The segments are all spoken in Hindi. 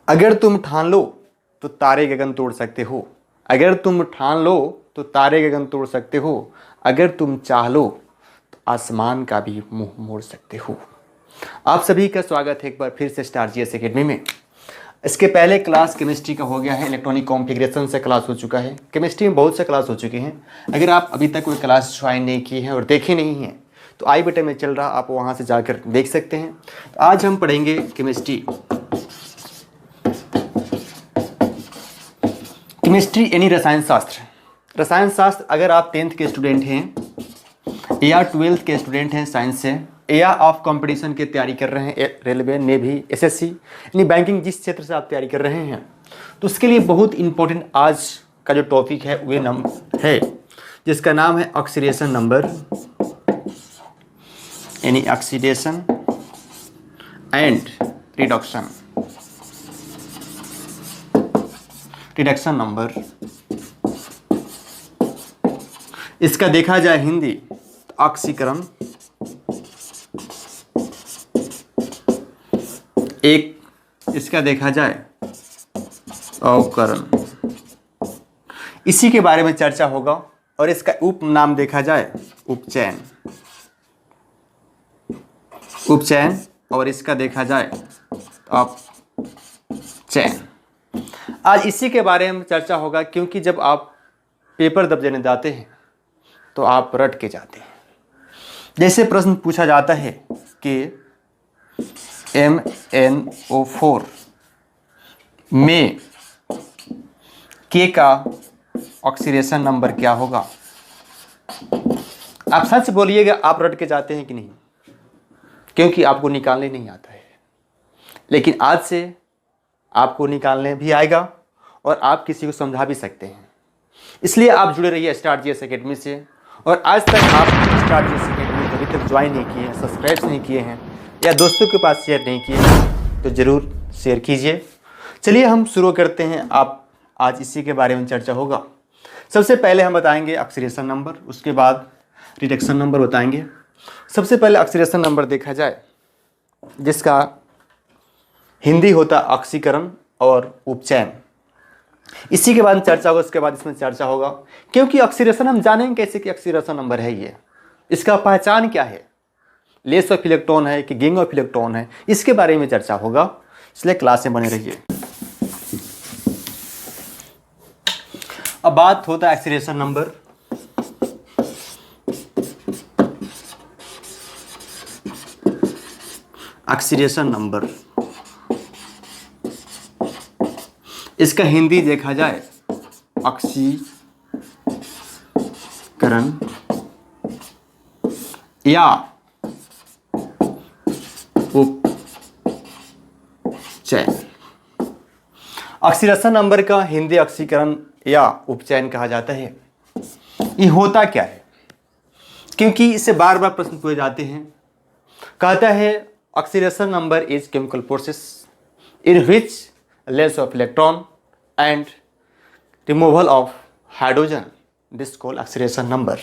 अगर तुम ठान लो तो तारे गगन तोड़ सकते हो। अगर तुम ठान लो तो तारे गगन तोड़ सकते हो। अगर तुम चाह लो तो आसमान का भी मुंह मोड़ सकते हो। आप सभी का स्वागत है एक बार फिर से स्टार जीएस एकेडमी में। इसके पहले क्लास केमिस्ट्री का हो गया है, इलेक्ट्रॉनिक कॉन्फ़िगरेशन से क्लास हो चुका है। केमिस्ट्री में बहुत से क्लास हो चुके हैं। अगर आप अभी तक कोई क्लास ज्वाइन नहीं की है और देखे नहीं हैं तो आई बटन में चल रहा, आप वहाँ से जाकर देख सकते हैं। तो आज हम पढ़ेंगे केमिस्ट्री। केमिस्ट्री यानी रसायन शास्त्र। रसायन शास्त्र अगर आप 10th के स्टूडेंट हैं या 12th के स्टूडेंट हैं साइंस से, या आप कंपटीशन की तैयारी कर रहे हैं, रेलवे, नेवी, एसएससी यानी बैंकिंग जिस क्षेत्र से आप तैयारी कर रहे हैं, तो उसके लिए बहुत इंपॉर्टेंट आज का जो टॉपिक है वह नंबर है जिसका नाम है ऑक्सीडेशन नंबर यानी oxidation and reduction. Reduction number, इसका देखा जाए हिंदी तो ऑक्सीकरण, एक इसका देखा जाए अवकरण। इसी के बारे में चर्चा होगा और इसका उप नाम देखा जाए उपचयन। उपचयन और इसका देखा जाए अपचयन। आज इसी के बारे में चर्चा होगा क्योंकि जब आप पेपर दब देने जाते हैं तो आप रट के जाते हैं। जैसे प्रश्न पूछा जाता है कि MnO4 में K का ऑक्सीडेशन नंबर क्या होगा। आप सच बोलिएगा, आप रट के जाते हैं कि नहीं, क्योंकि आपको निकालने नहीं आता है। लेकिन आज से आपको निकालने भी आएगा और आप किसी को समझा भी सकते हैं। इसलिए आप जुड़े रहिए स्टार जीएस एकेडमी से। और आज तक आप स्टार जीएस एकेडमी को अभी तक ज्वाइन नहीं किए हैं, सब्सक्राइब नहीं किए हैं या दोस्तों के पास शेयर नहीं किए हैं तो ज़रूर शेयर कीजिए। चलिए हम शुरू करते हैं। आप आज इसी के बारे में चर्चा होगा। सबसे पहले हम बताएंगे ऑक्सीडेशन नंबर, उसके बाद रिडक्शन नंबर बताएंगे। सबसे पहले ऑक्सीडेशन नंबर देखा जाए जिसका हिंदी होता ऑक्सीकरण और उपचयन। इसी के बाद चर्चा होगा, उसके बाद इसमें चर्चा होगा क्योंकि ऑक्सीडेशन हम जानेंगे कैसे कि ऑक्सीडेशन नंबर है ये, इसका पहचान क्या है, लेस ऑफ इलेक्ट्रॉन है कि गेइंग ऑफ इलेक्ट्रॉन है, इसके बारे में चर्चा होगा। इसलिए क्लास में बने रहिए। अब बात होता है ऑक्सीडेशन नंबर। ऑक्सीडेशन नंबर, इसका हिंदी देखा जाए ऑक्सीकरण या उपचयन। ऑक्सीडेशन नंबर का हिंदी ऑक्सीकरण या उपचयन कहा जाता है। ये होता क्या है, क्योंकि इससे बार बार प्रश्न पूछे जाते हैं। कहता है oxidation number is chemical process in which less of electron and removal of hydrogen, this called oxidation number.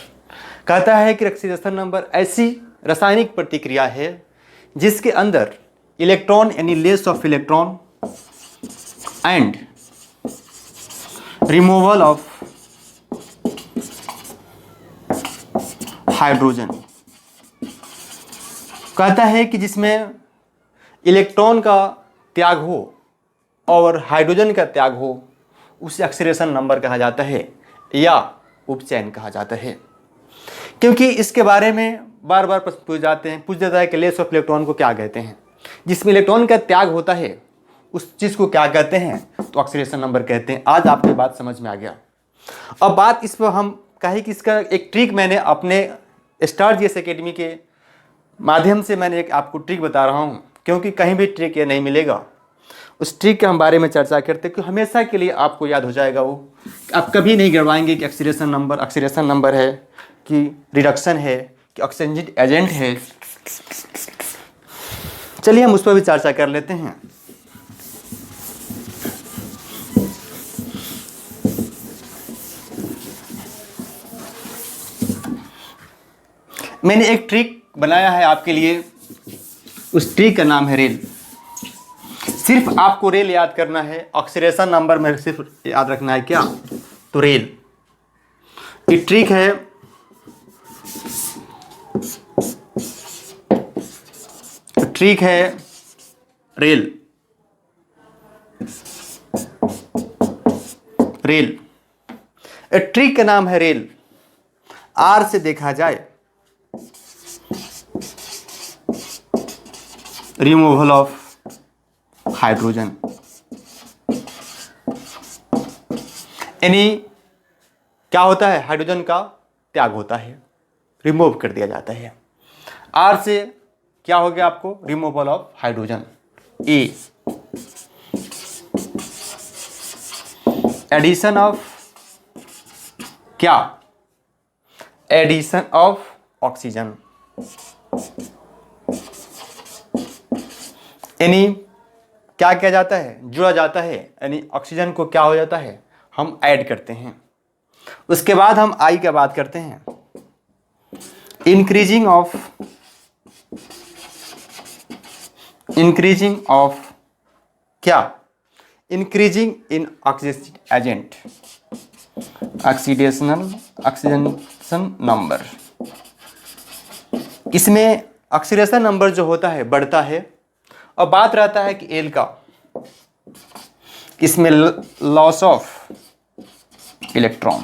कहता है कि ऑक्सीडेशन नंबर ऐसी रासायनिक प्रतिक्रिया है जिसके अंदर इलेक्ट्रॉन यानी less of electron and removal of hydrogen. कहता है कि जिसमें इलेक्ट्रॉन का त्याग हो और हाइड्रोजन का त्याग हो, उसे ऑक्सीडेशन नंबर कहा जाता है या उपचयन कहा जाता है। क्योंकि इसके बारे में बार बार प्रश्न पूछ जाते हैं, पूछ जाता है कि लेस ऑफ इलेक्ट्रॉन को क्या कहते हैं, जिसमें इलेक्ट्रॉन का त्याग होता है उस चीज़ को क्या कहते हैं, तो ऑक्सीडेशन नंबर कहते हैं। आज आपकी बात समझ में आ गया। अब बात इस पर हम कहें कि इसका एक ट्रिक मैंने अपने स्टार जीएस एकेडमी के माध्यम से मैंने एक आपको ट्रिक बता रहा हूँ, क्योंकि कहीं भी ट्रिक ये नहीं मिलेगा। उस ट्रिक के हम बारे में चर्चा करते हैं कि हमेशा के लिए आपको याद हो जाएगा। वो आप कभी नहीं गड़वाएंगे कि ऑक्सीडेशन नंबर है कि रिडक्शन है कि ऑक्सीजन एजेंट है। चलिए हम उस पर भी चर्चा कर लेते हैं। मैंने एक ट्रिक बनाया है आपके लिए, उस ट्रिक का नाम है रेल। सिर्फ आपको रेल याद करना है, ऑक्सीडेशन नंबर में सिर्फ याद रखना है क्या, तो रेल। ये ट्रिक है, ट्रिक है रेल, रेल, ट्रिक का नाम है रेल। आर से देखा जाए रिमूवल ऑफ हाइड्रोजन, यानी क्या होता है, हाइड्रोजन का त्याग होता है, रिमूव कर दिया जाता है। आर से क्या हो गया आपको, removal of hydrogen. A addition of क्या, एडिशन ऑफ ऑक्सीजन, यानी क्या किया जाता है, जुड़ा जाता है, यानी ऑक्सीजन को क्या हो जाता है, हम ऐड करते हैं। उसके बाद हम आई की बात करते हैं, इंक्रीजिंग ऑफ क्या, increasing in oxidation agent, oxidation number. इसमें ऑक्सीडेशन नंबर जो होता है बढ़ता है, और बात रहता है कि एल का, इसमें लॉस ऑफ इलेक्ट्रॉन।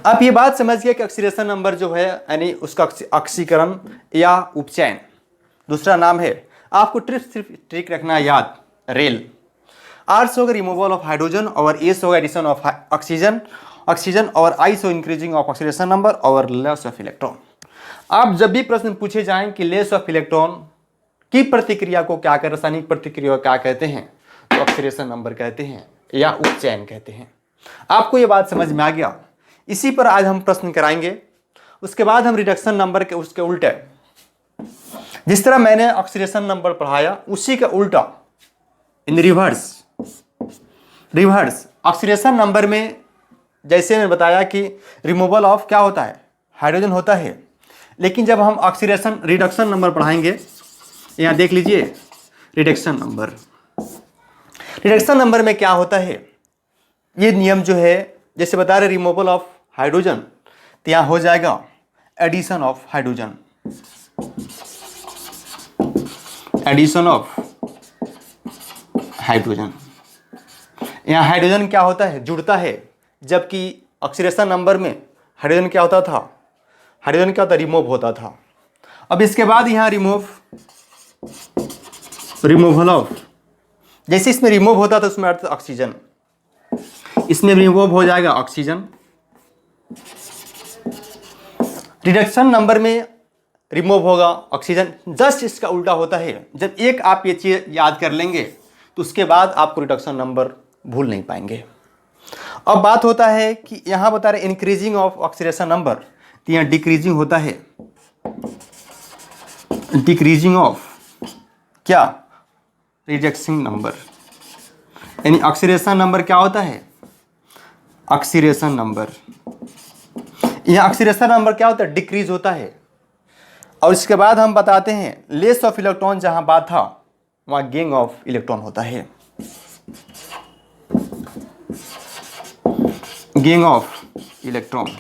आप ये बात समझिए कि ऑक्सीडेशन नंबर जो है यानी उसका ऑक्सीकरण या उपचयन दूसरा नाम है। आपको सिर्फ ट्रिक रखना है याद, रेल। आर से होगा रिमूवल ऑफ हाइड्रोजन, और ए से होगा एडिशन ऑफ ऑक्सीजन, और आई से इंक्रीजिंग ऑफ ऑक्सीडेशन नंबर और लॉस ऑफ इलेक्ट्रॉन। आप जब भी प्रश्न पूछे जाएं कि लॉस ऑफ इलेक्ट्रॉन की प्रतिक्रिया को क्या कहते हैं, रासायनिक प्रतिक्रिया को क्या कहते हैं, तो ऑक्सीडेशन नंबर कहते हैं या उपचयन कहते हैं। आपको ये बात समझ में आ गया। इसी पर आज हम प्रश्न कराएंगे। उसके बाद हम रिडक्शन नंबर के उसके उल्टे, जिस तरह मैंने ऑक्सीडेशन नंबर पढ़ाया उसी का उल्टा इन रिवर्स ऑक्सीडेशन नंबर में, जैसे मैं बताया कि रिमूवल ऑफ क्या होता है, हाइड्रोजन होता है। लेकिन जब हम रिडक्शन नंबर पढ़ाएंगे, यहाँ देख लीजिए रिडक्शन नंबर में क्या होता है, ये नियम जो है जैसे बता रहे रिमूवल ऑफ हाइड्रोजन, तो यहाँ हो जाएगा addition of hydrogen, addition of hydrogen. यहाँ हाइड्रोजन क्या होता है, जुड़ता है, जबकि ऑक्सीडेशन नंबर में हाइड्रोजन क्या होता था, हाइड्रोजन क्या होता, रिमूव होता था। अब इसके बाद यहाँ रिमूवल ऑफ, जैसे इसमें रिमूव होता था उसमें अर्थ ऑक्सीजन, इसमें रिमूव हो जाएगा ऑक्सीजन। रिडक्शन नंबर में रिमूव होगा ऑक्सीजन, जस्ट इसका उल्टा होता है। जब एक आप ये चीज याद कर लेंगे तो उसके बाद आपको रिडक्शन नंबर भूल नहीं पाएंगे। अब बात होता है कि यहाँ बता रहे इंक्रीजिंग ऑफ ऑक्सीडेशन नंबर, तो यहाँ डिक्रीजिंग होता है, डिक्रीजिंग ऑफ क्या, रिडक्शन नंबर, यानी ऑक्सीडेशन नंबर क्या होता है, ऑक्सीडेशन नंबर, यहाँ ऑक्सीडेशन नंबर क्या होता है, डिक्रीज होता है। और इसके बाद हम बताते हैं लेस ऑफ इलेक्ट्रॉन, जहां बात था वहां गेन ऑफ इलेक्ट्रॉन होता है, गेन ऑफ इलेक्ट्रॉन।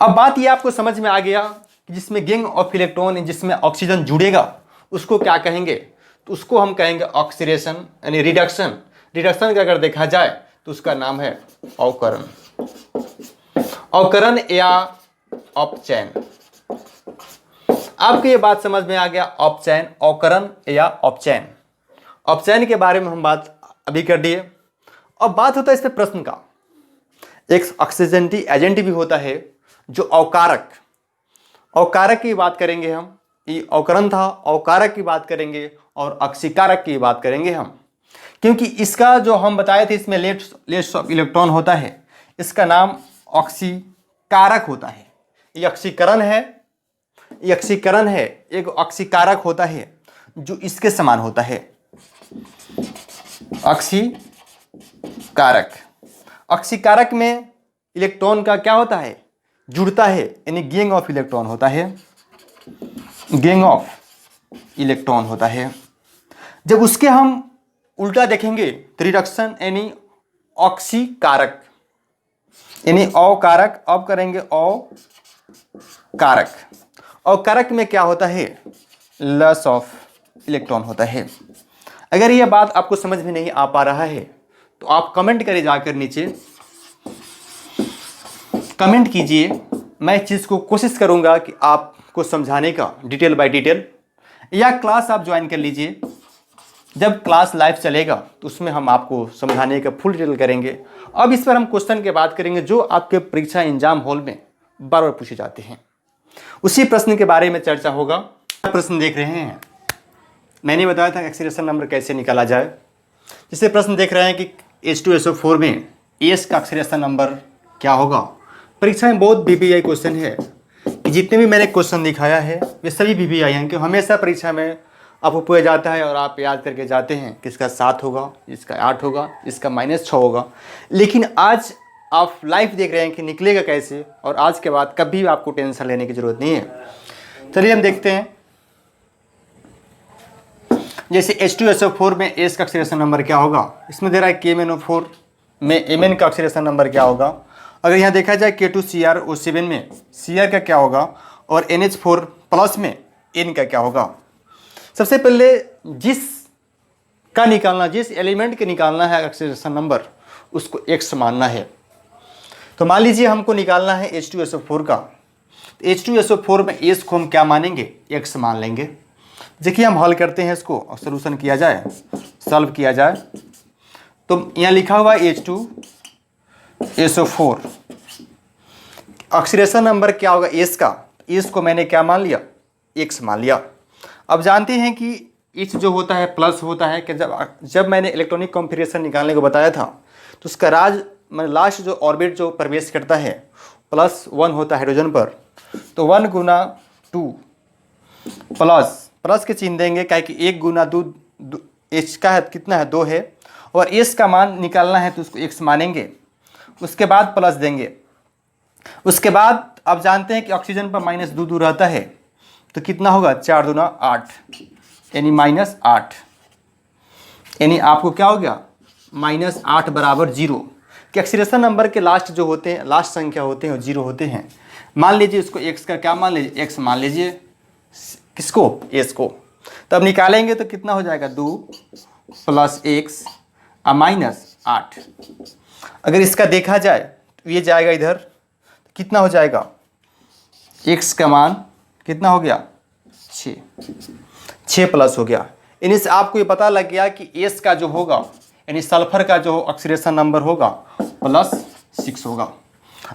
अब बात ये आपको समझ में आ गया कि जिसमें गेन ऑफ इलेक्ट्रॉन, जिसमें ऑक्सीजन जुड़ेगा उसको क्या कहेंगे, तो उसको हम कहेंगे ऑक्सीडेशन यानी रिडक्शन। रिडक्शन का अगर देखा जाए तो उसका नाम है अवकरण, अवकरण या अपचयन। आपको ये बात समझ में आ गया, अपचयन, अवकरण या अपचयन। अपचयन के बारे में हम बात अभी कर दिए। अब बात होता है इस पे प्रश्न का, एक ऑक्सीडेंटी एजेंट भी होता है जो अवकारक, अवकारक की बात करेंगे हम, ये अवकरण था, अवकारक की बात करेंगे और ऑक्सीकारक की बात करेंगे हम। क्योंकि इसका जो हम बताए थे इसमें लेस ऑफ इलेक्ट्रॉन होता है, इसका नाम ऑक्सीकारक होता है। ये ऑक्सीकरण है, ये ऑक्सीकरण है, एक ऑक्सीकारक होता है जो इसके समान होता है, ऑक्सीकारक। ऑक्सीकारक में इलेक्ट्रॉन का क्या होता है, जुड़ता है, यानी गेन ऑफ इलेक्ट्रॉन होता है, गेन ऑफ इलेक्ट्रॉन होता है। जब उसके हम उल्टा देखेंगे तो रिडक्शन यानी ऑक्सी कारक यानी अकारक, अब करेंगे अकारक। अकारक में क्या होता है? लॉस ऑफ इलेक्ट्रॉन होता है। अगर यह बात आपको समझ में नहीं आ पा रहा है तो आप कमेंट करें, जाकर नीचे कमेंट कीजिए। मैं इस चीज़ को कोशिश करूंगा कि आपको समझाने का डिटेल बाय डिटेल, या क्लास आप ज्वाइन कर लीजिए। जब क्लास लाइव चलेगा तो उसमें हम आपको समझाने का फुल डिटेल करेंगे। अब इस पर हम क्वेश्चन की बात करेंगे जो आपके परीक्षा एग्जाम हॉल में बार बार पूछे जाते हैं, उसी प्रश्न के बारे में चर्चा होगा। प्रश्न देख रहे हैं, मैंने बताया था एक्सीलरेशन नंबर कैसे निकाला जाए। जैसे प्रश्न देख रहे हैं कि H2SO4 में एस का एक्सीलरेशन नंबर क्या होगा। परीक्षा में बहुत VBI क्वेश्चन है कि जितने भी मैंने क्वेश्चन दिखाया है वे सभी VBI हैं, कि हमेशा परीक्षा में आपको पूछा जाता है और आप याद करके जाते हैं कि इसका 7 होगा, इसका 8 होगा, इसका -6 होगा। लेकिन आज आप लाइव देख रहे हैं कि निकलेगा कैसे, और आज के बाद कभी भी आपको टेंशन लेने की ज़रूरत नहीं है। चलिए हम देखते हैं। जैसे H2SO4 में एस का ऑक्सीडेशन नंबर क्या होगा, इसमें दे रहा है KMnO4 में Mn का ऑक्सीडेशन नंबर क्या होगा। अगर यहाँ देखा जाए K2CrO7 में Cr का क्या होगा, और NH4 प्लस में N का क्या होगा। सबसे पहले जिस एलिमेंट के निकालना है ऑक्सीडेशन नंबर, उसको X मानना है। तो मान लीजिए हमको निकालना है H2SO4 का, तो H2SO4 में S को हम क्या मानेंगे? X मान लेंगे। देखिए हम हल करते हैं इसको और सोल्यूशन किया जाए, सॉल्व किया जाए। तो यहाँ लिखा हुआ है H2SO4, ऑक्सीडेशन नंबर क्या होगा? S का। S को मैंने क्या मान लिया? X मान लिया। अब जानते हैं कि H जो होता है प्लस होता है, कि जब मैंने इलेक्ट्रॉनिक कॉन्फ़िगरेशन निकालने को बताया था तो उसका लास्ट जो ऑर्बिट जो प्रवेश करता है +1 होता है हाइड्रोजन पर, तो 1 गुना 2 प्लस के चिन्ह देंगे, क्या कि 1 गुना 2 H का है कितना है? 2 है, और S का मान निकालना है तो उसको X मानेंगे, उसके बाद प्लस देंगे। उसके बाद आप जानते हैं कि ऑक्सीजन पर -2 रहता है, तो कितना होगा? 4 दूना 8 यानी -8, यानी आपको क्या हो गया? -8 बराबर 0। कि ऑक्सीडेशन नंबर के लास्ट जो होते हैं, लास्ट संख्या होते हैं वो 0 होते हैं। मान लीजिए इसको X का क्या मान लीजिए? X मान लीजिए। किसको? S को। तब निकालेंगे तो कितना हो जाएगा? 2 + X -8। अगर इसका देखा जाए तो ये जाएगा इधर, तो कितना हो जाएगा? X का मान कितना हो गया? 6 प्लस हो गया। यानी से आपको ये पता लग गया कि S का जो होगा यानी सल्फर का जो ऑक्सीडेशन नंबर होगा +6 होगा।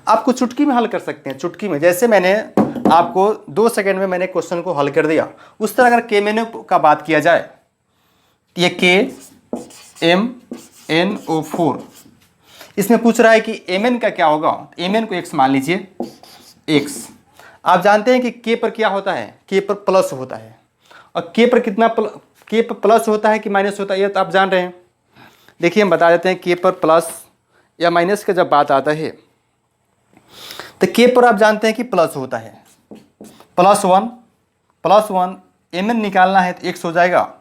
आपको चुटकी में हल कर सकते हैं, चुटकी में। जैसे मैंने आपको 2 सेकंड में मैंने क्वेश्चन को हल कर दिया, उस तरह अगर KMnO का बात किया जाए, ये KMnO4 इसमें पूछ रहा है कि Mn का क्या होगा। Mn को X मान लीजिए, X। आप जानते हैं कि K पर क्या होता है? K पर प्लस होता है, और K पर कितना K पर प्लस होता है कि माइनस होता है, ये तो आप जान रहे हैं। देखिए हम बता देते हैं, K पर प्लस या माइनस का जब बात आता है तो K पर आप जानते हैं कि प्लस होता है, +1 Mn निकालना है तो X हो जाएगा।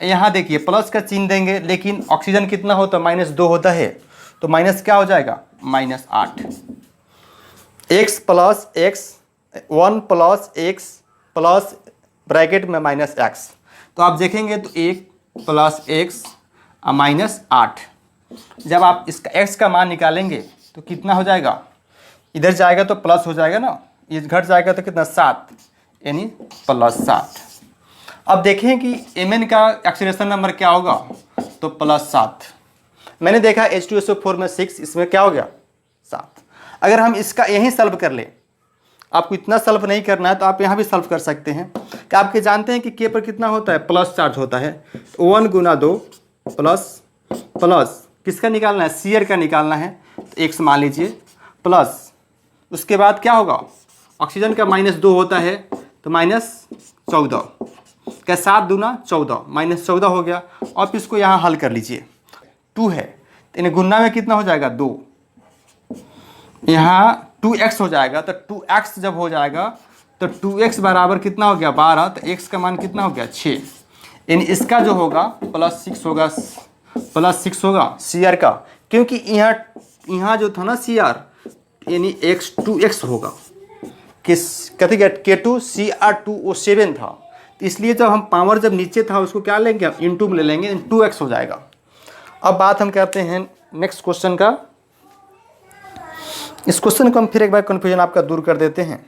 यहाँ देखिए प्लस का चिन्ह देंगे, लेकिन ऑक्सीजन कितना होता है? -2 होता है, तो माइनस क्या हो जाएगा? -8। X + X 1 + X plus bracket में -x, तो आप देखेंगे तो 1 + X -8। जब आप इसका x का मान निकालेंगे तो कितना हो जाएगा? इधर जाएगा तो प्लस हो जाएगा ना, ये घट जाएगा तो कितना? 7, यानी +7। अब देखें कि Mn का ऑक्सीडेशन नंबर क्या होगा, तो +7। मैंने देखा H2SO4 में 6, इसमें क्या हो गया? 7। अगर हम इसका यहीं सॉल्व कर ले, आपको इतना सॉल्व नहीं करना है तो आप यहाँ भी सॉल्व कर सकते हैं। कि आपके जानते हैं कि K पर कितना होता है? प्लस चार्ज होता है, तो 1 गुना 2 प्लस किसका निकालना है? Cr का निकालना है, तो X मान लीजिए प्लस। उसके बाद क्या होगा? ऑक्सीजन का -2 होता है, तो -14 क्या? 7 दूना 14, -14 हो गया। आप इसको यहाँ हल कर लीजिए, 2 है तो इन्हें गुना में कितना हो जाएगा? 2, यहाँ 2x हो जाएगा। तो 2x जब हो जाएगा तो 2x बराबर कितना हो गया 12, तो x का मान कितना हो गया 6, यानी इसका जो होगा +6 होगा, +6 होगा CR का, क्योंकि यहाँ जो था ना CR यानी x 2x होगा, किस कहते K2 CR2 वो 7 था, तो इसलिए जब हम पावर जब नीचे था उसको क्या लेंगे हम इनटू में ले लेंगे, 2x हो जाएगा। अब बात हम करते हैं नेक्स्ट क्वेश्चन का। इस क्वेश्चन को हम फिर एक बार कन्फ्यूजन आपका दूर कर देते हैं।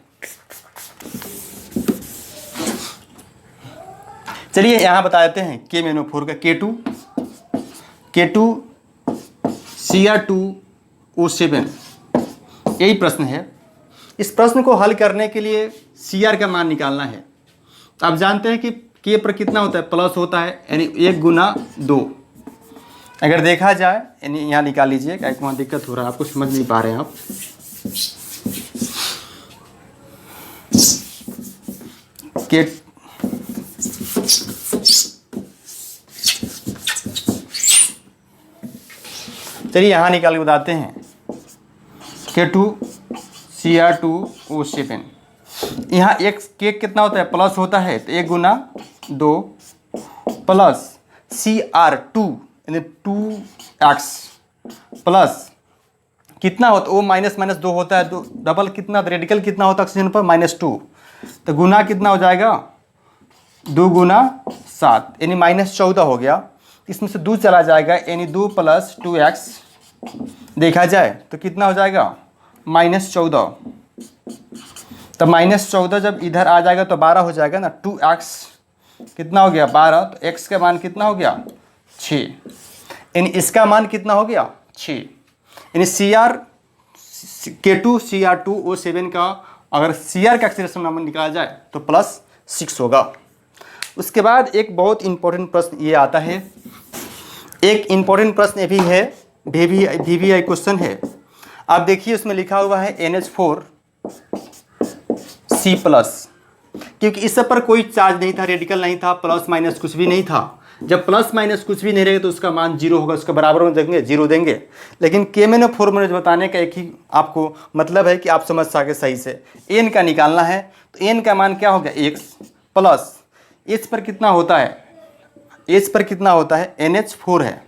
चलिए यहाँ बता देते हैं K-4 का K2 CR2O7, यही प्रश्न है। इस प्रश्न को हल करने के लिए CR का मान निकालना है। आप जानते हैं कि K पर कितना होता है प्लस होता है, यानी 1 गुना 2 अगर देखा जाए, यानी यहाँ निकाल लीजिए, क्या वहाँ दिक्कत हो रहा है आपको समझ नहीं पा रहे हैं आप। चलिए यहाँ निकाल के बताते हैं K2 CR2O7, यहाँ एक K कितना होता है प्लस होता है, तो 1 गुना 2 प्लस CR2 यानी 2x प्लस कितना होता है वो माइनस 2 होता है, तो डबल कितना रेडिकल कितना होता है ऑक्सीजन पर -2, तो गुना कितना हो जाएगा 2 गुना 7 यानी -14 हो गया। इसमें से 2 चला जाएगा, यानी 2 + 2x देखा जाए तो कितना हो जाएगा -14, तो -14 जब इधर आ जाएगा तो 12 हो जाएगा ना, 2x कितना हो गया 12, तो x का मान कितना हो गया 6, यानी इसका मान कितना हो गया 6, यानी K2 CR2O7 का अगर CR का एक्सीलरेशन नंबर निकाला जाए तो +6 होगा। उसके बाद एक बहुत इंपॉर्टेंट प्रश्न ये आता है, एक इंपॉर्टेंट प्रश्न ये भी है, VVI क्वेश्चन है। आप देखिए उसमें लिखा हुआ है NH4C+, क्योंकि इस पर कोई चार्ज नहीं था, रेडिकल नहीं था, प्लस माइनस कुछ भी नहीं था। जब प्लस माइनस कुछ भी नहीं रहेगा तो उसका मान 0 होगा, उसका बराबर में देंगे 0 देंगे। लेकिन K-4 में बताने का एक ही आपको मतलब है कि आप समझ सके सही से, n का निकालना है, तो n का मान क्या हो गया x प्लस h पर कितना होता है, h पर कितना होता है NH4 है,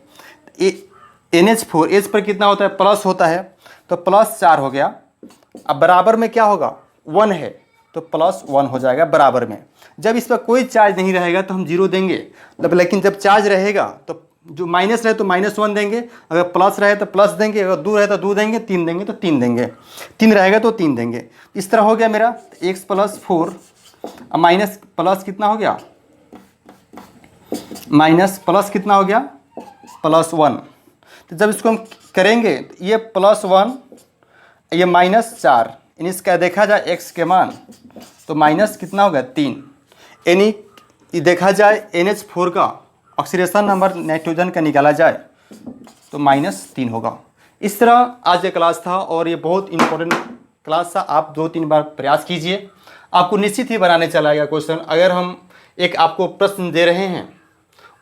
NH4 h पर कितना होता है प्लस होता है, तो +4 हो गया। अब बराबर में क्या होगा 1 है, तो +1 हो जाएगा बराबर में। जब इस पर कोई चार्ज नहीं रहेगा तो हम 0 देंगे, लेकिन जब चार्ज रहेगा तो जो माइनस रहे तो -1 देंगे, अगर प्लस रहे तो प्लस देंगे, अगर 2 रहे तो 2 देंगे, 3 देंगे तो 3 देंगे, 3 रहेगा तो 3 देंगे। इस तरह हो गया मेरा x + 4 माइनस प्लस कितना हो गया, माइनस प्लस कितना हो गया +1। तो जब इसको हम करेंगे तो ये +1 ये -4, यानी इसका देखा जाए x के मान तो माइनस कितना होगा 3, यानी देखा जाए NH4 का ऑक्सीडेशन नंबर नाइट्रोजन का निकाला जाए तो -3 होगा। इस तरह आज का क्लास था और ये बहुत इंपॉर्टेंट क्लास था। आप 2-3 बार प्रयास कीजिए, आपको निश्चित ही बनाने चलाएगा क्वेश्चन। अगर हम एक आपको प्रश्न दे रहे हैं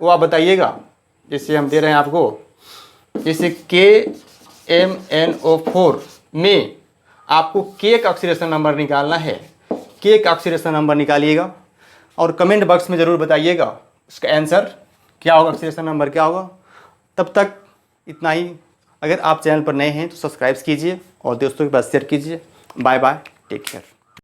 वो आप बताइएगा, जैसे हम दे रहे हैं आपको, जैसे KMnO4 में आपको K का ऑक्सीडेशन नंबर निकालना है, K का ऑक्सीडेशन नंबर निकालिएगा और कमेंट बॉक्स में ज़रूर बताइएगा उसका आंसर क्या होगा, ऑक्सीडेशन नंबर क्या होगा। तब तक इतना ही। अगर आप चैनल पर नए हैं तो सब्सक्राइब कीजिए और दोस्तों के पास शेयर कीजिए। Bye bye, take care.